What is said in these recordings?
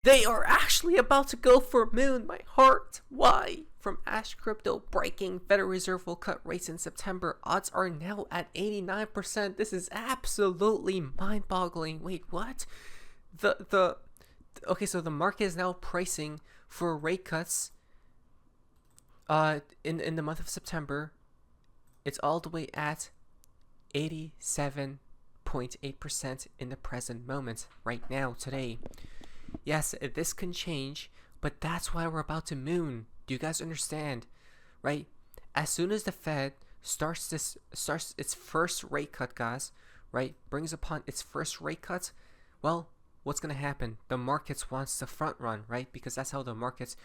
They are actually about to go for moon, my heart. Why? From Ash Crypto, breaking Federal Reserve will cut rates in September. Odds are now at 89%. This is absolutely mind-boggling. Wait, what? Okay, so the market is now pricing for rate cuts in the month of September. It's all the way at 87.8% in the present moment, right now, today. Yes, this can change, but that's why we're about to moon. Do you guys understand? Right? As soon as the Fed starts its first rate cut, guys, right? Brings upon its first rate cut, well, what's gonna happen? The markets wants to front run, right? Because that's how the markets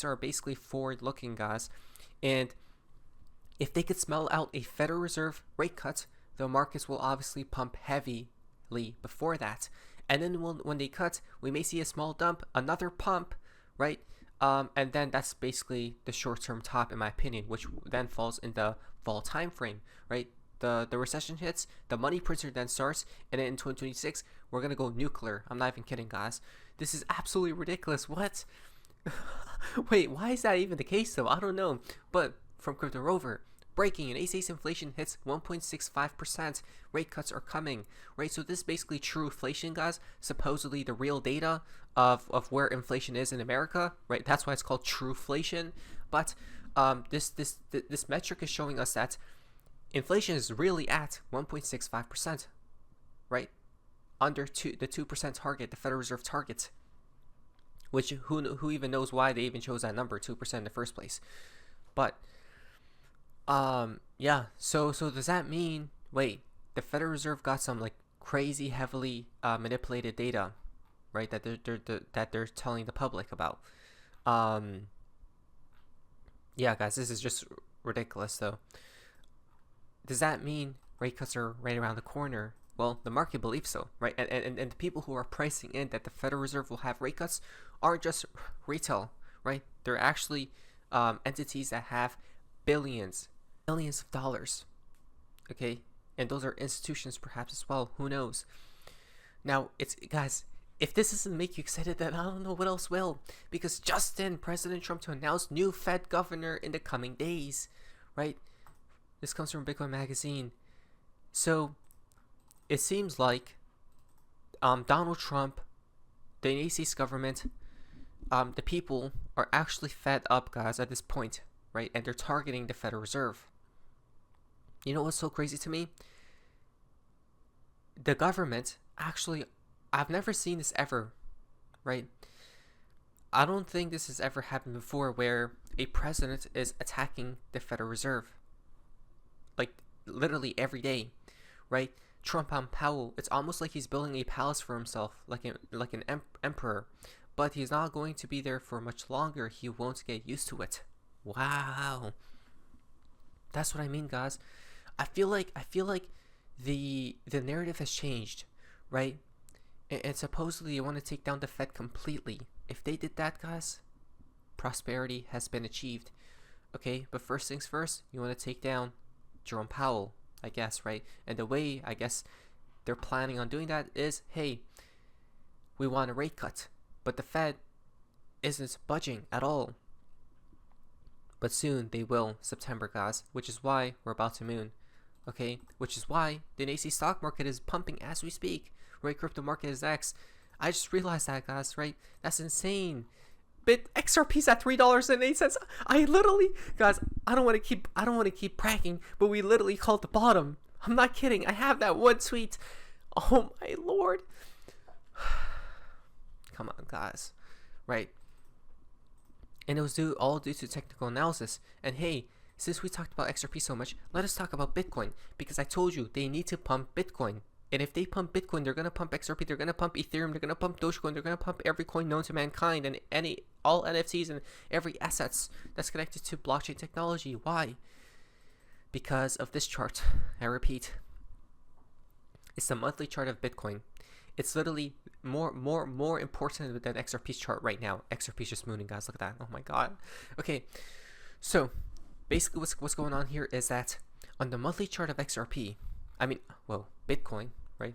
are basically forward looking, guys. And if they could smell out a Federal Reserve rate cut, the markets will obviously pump heavily before that. And then when they cut, we may see a small dump, another pump, right? And then that's basically the short-term top, in my opinion, which then falls in the fall time frame, right? The recession hits, the money printer then starts, and then in 2026, we're going to go nuclear. I'm not even kidding, guys. This is absolutely ridiculous. What? Wait, why is that even the case, though? I don't know. But from Crypto Rover, breaking, and ACE's inflation hits 1.65%. Rate cuts are coming, right? So this is basically true inflation, guys. Supposedly the real data of where inflation is in America, right? That's why it's called true inflation. But this metric is showing us that inflation is really at 1.65%, right? Under the 2% target, the Federal Reserve target. Which who even knows why they even chose that number, 2% in the first place? But yeah, so does that mean, wait, the Federal Reserve got some like crazy heavily manipulated data, right, that they're telling the public about? Yeah, guys, this is just ridiculous. Though, does that mean rate cuts are right around the corner? Well, the market believes so, right? And the people who are pricing in that the Federal Reserve will have rate cuts aren't just retail, right? They're actually entities that have billions of dollars, okay? And those are institutions perhaps as well, who knows? Now, guys, if this doesn't make you excited, then I don't know what else will. Because President Trump to announce new Fed governor in the coming days, right? This comes from Bitcoin Magazine. So it seems like Donald Trump, the United States government, the people are actually fed up, guys, at this point, right? And they're targeting the Federal Reserve. You know what's so crazy to me? The government actually, I've never seen this ever, right? I don't think this has ever happened before where a president is attacking the Federal Reserve. Like, literally every day, right? Trump on Powell, it's almost like he's building a palace for himself, like an emperor. But he's not going to be there for much longer. He won't get used to it. Wow. That's what I mean, guys. I feel like the narrative has changed, right? And supposedly you want to take down the Fed completely. If they did that, guys, prosperity has been achieved. Okay, but first things first, you want to take down Jerome Powell, I guess, right? And the way I guess they're planning on doing that is, hey, we want a rate cut, but the Fed isn't budging at all. But soon they will, September, guys, which is why we're about to moon. Okay, which is why the NAC stock market is pumping as we speak. Right, crypto market is X. I just realized that, guys. Right, that's insane. XRP's at $3.08. I literally, guys, I don't want to keep bragging, but we literally called the bottom. I'm not kidding. I have that one tweet. Oh my lord. Come on, guys. Right. And it was all due to technical analysis. And hey, since we talked about XRP so much, let us talk about Bitcoin. Because I told you, they need to pump Bitcoin. And if they pump Bitcoin, they're going to pump XRP, they're going to pump Ethereum, they're going to pump Dogecoin, they're going to pump every coin known to mankind and all NFTs and every assets that's connected to blockchain technology. Why? Because of this chart. I repeat. It's the monthly chart of Bitcoin. It's literally more important than XRP's chart right now. XRP's just mooning, guys. Look at that. Oh my god. Okay. So, basically what's going on here is that on the monthly chart of XRP, Bitcoin, right?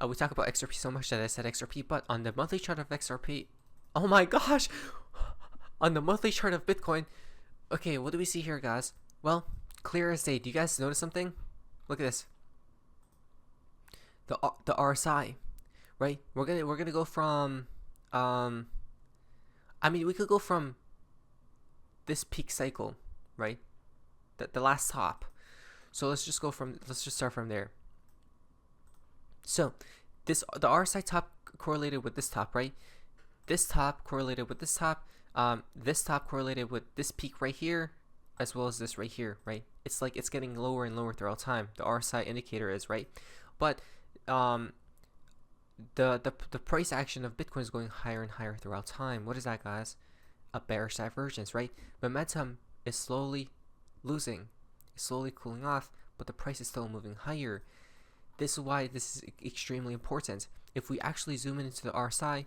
We talk about XRP so much that I said XRP, but on the monthly chart of XRP, Oh my gosh! On the monthly chart of Bitcoin. Okay, what do we see here, guys? Well, clear as day. Do you guys notice something? Look at this. The RSI, right? We're gonna go from I mean, we could go from this peak cycle, right? The last top. So let's just start from there. So the RSI top correlated with this top, right? This top correlated with this top. This top correlated with this peak right here, as well as this right here, right? It's like it's getting lower and lower throughout time. The RSI indicator is, right? But the price action of Bitcoin is going higher and higher throughout time. What is that, guys? A bearish divergence, right? Momentum is slowly losing, it's slowly cooling off, but the price is still moving higher. This is why this is extremely important. If we actually zoom in into the RSI,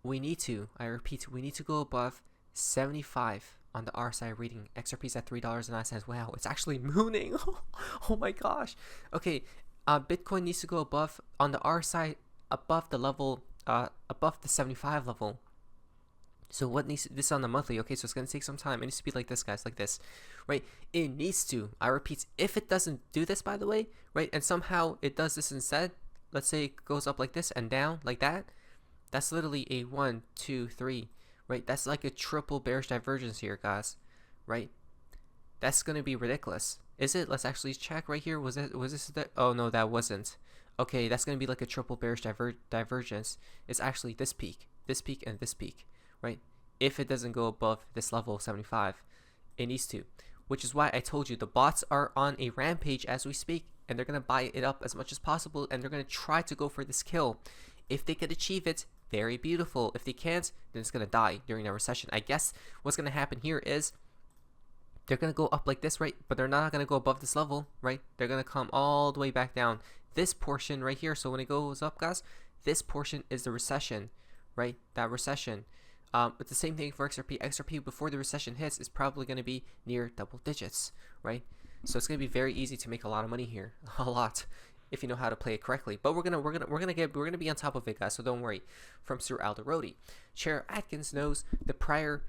we need to, I repeat, we need to go above 75 on the RSI reading. XRP is at $3.09. Wow, it's actually mooning. Oh my gosh. Okay, Bitcoin needs to go above on the RSI, above the level, above the 75 level. So what needs this on the monthly? Okay, so it's gonna take some time. It needs to be like this, guys, like this, right? It needs to. I repeat, if it doesn't do this, by the way, right, and somehow it does this instead. Let's say it goes up like this and down like that. That's literally a 1, 2, 3, right? That's like a triple bearish divergence here, guys, right? That's gonna be ridiculous. Is it? Let's actually check right here. Was this that? Oh no, that wasn't. Okay, that's gonna be like a triple bearish divergence. It's actually this peak, and this peak, right? If it doesn't go above this level 75, it needs to. Which is why I told you the bots are on a rampage as we speak, and they're gonna buy it up as much as possible, and they're gonna try to go for this kill. If they could achieve it, very beautiful. If they can't, then it's gonna die during a recession. I guess what's gonna happen here is they're gonna go up like this, right? But they're not gonna go above this level, right? They're gonna come all the way back down. This portion right here. So when it goes up, guys, this portion is the recession, right? That recession. But the same thing for XRP. XRP before the recession hits is probably gonna be near double digits, right? So it's gonna be very easy to make a lot of money here, a lot, if you know how to play it correctly. But we're gonna be on top of it, guys. So don't worry. From Sir Alderodi, Chair Atkins knows the prior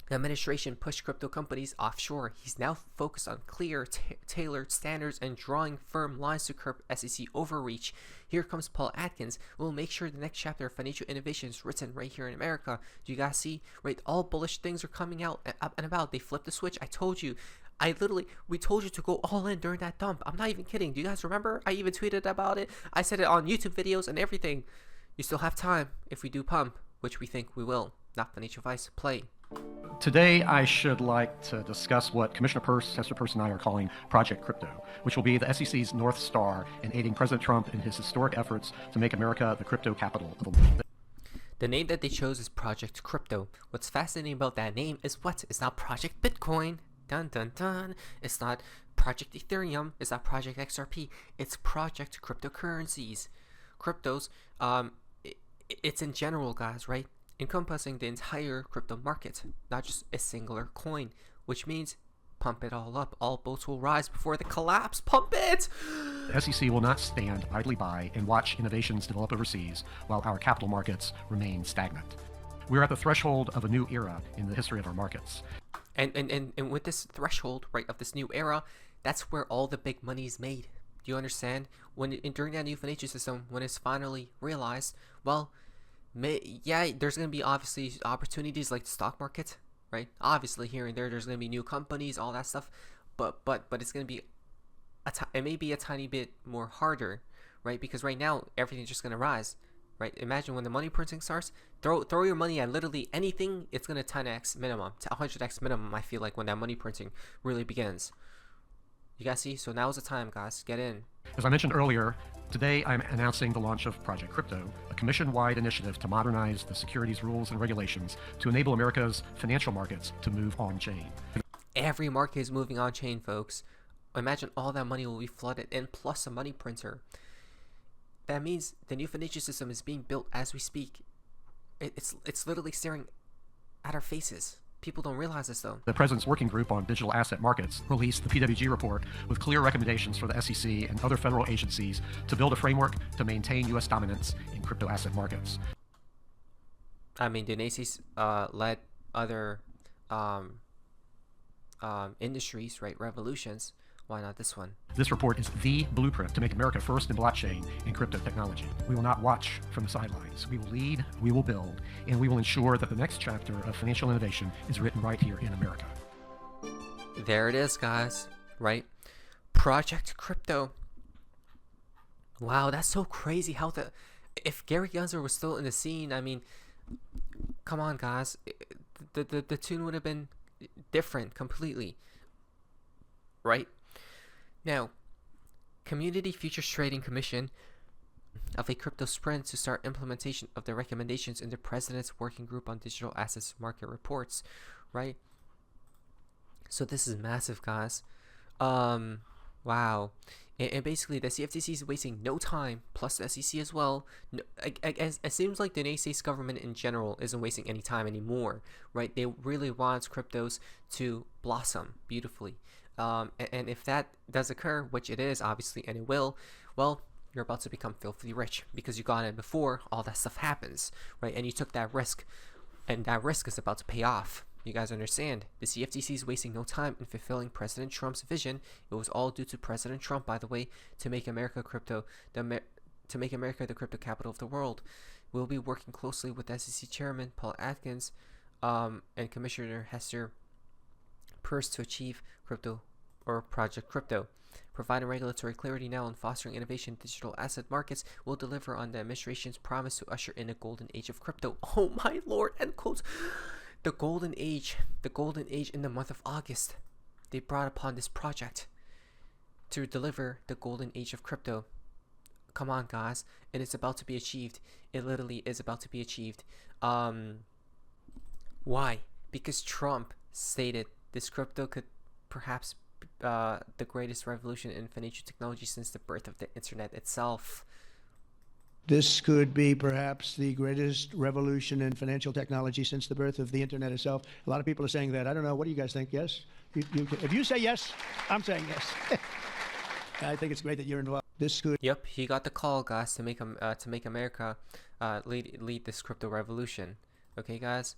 administration pushed crypto companies offshore. He's now focused on clear, tailored standards and drawing firm lines to curb SEC overreach. Here comes Paul Atkins. We'll make sure the next chapter of financial innovation is written right here in America. Do you guys see? Right, all bullish things are coming out up and about. They flipped the switch. I told you. We told you to go all in during that dump. I'm not even kidding. Do you guys remember? I even tweeted about it. I said it on YouTube videos and everything. You still have time if we do pump, which we think we will. Not financial advice. Play. Today, I should like to discuss what Commissioner Peirce, Hester Peirce, and I are calling Project Crypto, which will be the SEC's North Star in aiding President Trump in his historic efforts to make America the crypto capital of the world. The name that they chose is Project Crypto. What's fascinating about that name is what? It's not Project Bitcoin. Dun dun dun. It's not Project Ethereum. It's not Project XRP. It's Project Cryptocurrencies. Cryptos, it's in general, guys, right? Encompassing the entire crypto market, not just a singular coin, which means pump it all up. All boats will rise before the collapse. Pump it! The SEC will not stand idly by and watch innovations develop overseas while our capital markets remain stagnant. We're at the threshold of a new era in the history of our markets. And with this threshold, right, of this new era, that's where all the big money is made. Do you understand? During that new financial system, when it's finally realized, well, yeah, there's going to be obviously opportunities like the stock market, right? Obviously here and there's going to be new companies, all that stuff, but it's going to be it may be a tiny bit more harder, right? Because right now everything's just going to rise, right? Imagine when the money printing starts, throw your money at literally anything, it's going to 10x minimum, to 100x minimum. I feel like when that money printing really begins. You guys see? So now's the time, guys. Get in. As I mentioned earlier, today I'm announcing the launch of Project Crypto, a commission-wide initiative to modernize the securities rules and regulations to enable America's financial markets to move on-chain. Every market is moving on-chain, folks. Imagine all that money will be flooded in, plus a money printer. That means the new financial system is being built as we speak. It's literally staring at our faces. People don't realize this, though. The President's Working Group on Digital Asset Markets released the PWG report with clear recommendations for the SEC and other federal agencies to build a framework to maintain U.S. dominance in crypto asset markets. I mean, the Nazis led other um, industries, right? Revolutions. Why not this one? This report is the blueprint to make America first in blockchain and crypto technology. We will not watch from the sidelines. We will lead, we will build, and we will ensure that the next chapter of financial innovation is written right here in America. There it is, guys, right? Project Crypto. Wow, that's so crazy how if Gary Gensler was still in the scene, I mean, come on, guys. The tune would have been different completely, right? Now, Community Futures Trading Commission of a crypto sprint to start implementation of the recommendations in the President's Working Group on Digital Assets Market Reports, right? So this is massive, guys. Wow. And basically, the CFTC is wasting no time, plus the SEC as well. No, it seems like the United States government in general isn't wasting any time anymore, right? They really want cryptos to blossom beautifully. And if that does occur, which it is obviously, and it will, well, you're about to become filthy rich because you got in before all that stuff happens, right? And you took that risk, and that risk is about to pay off. You guys understand? The CFTC is wasting no time in fulfilling President Trump's vision. It was all due to President Trump, by the way, to make America to make America the crypto capital of the world. We'll be working closely with SEC Chairman Paul Atkins and Commissioner Hester Peirce to achieve crypto or Project Crypto. Providing regulatory clarity now and fostering innovation in digital asset markets will deliver on the administration's promise to usher in a golden age of crypto. Oh my lord, end quotes. The golden age in the month of August. They brought upon this project to deliver the golden age of crypto. Come on, guys, and it's about to be achieved. It literally is about to be achieved. Why? Because Trump stated this crypto could perhaps the greatest revolution in financial technology since the birth of the internet itself. This could be perhaps the greatest revolution in financial technology since the birth of the internet itself. A lot of people are saying that. I don't know. What do you guys think? Yes? If you say yes, I'm saying yes. I think it's great that you're involved. This could. Yep, he got the call, guys, to make America lead this crypto revolution. Okay, guys.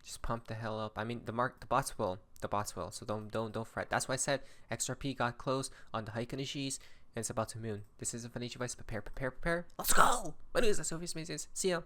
Just pump the hell up. I mean, the bots will. So don't fret. That's why I said XRP got closed on the hike on the G's. And it's about to moon. This is a financial advice. Prepare. Let's go! My name is Sophie Smazes. See ya.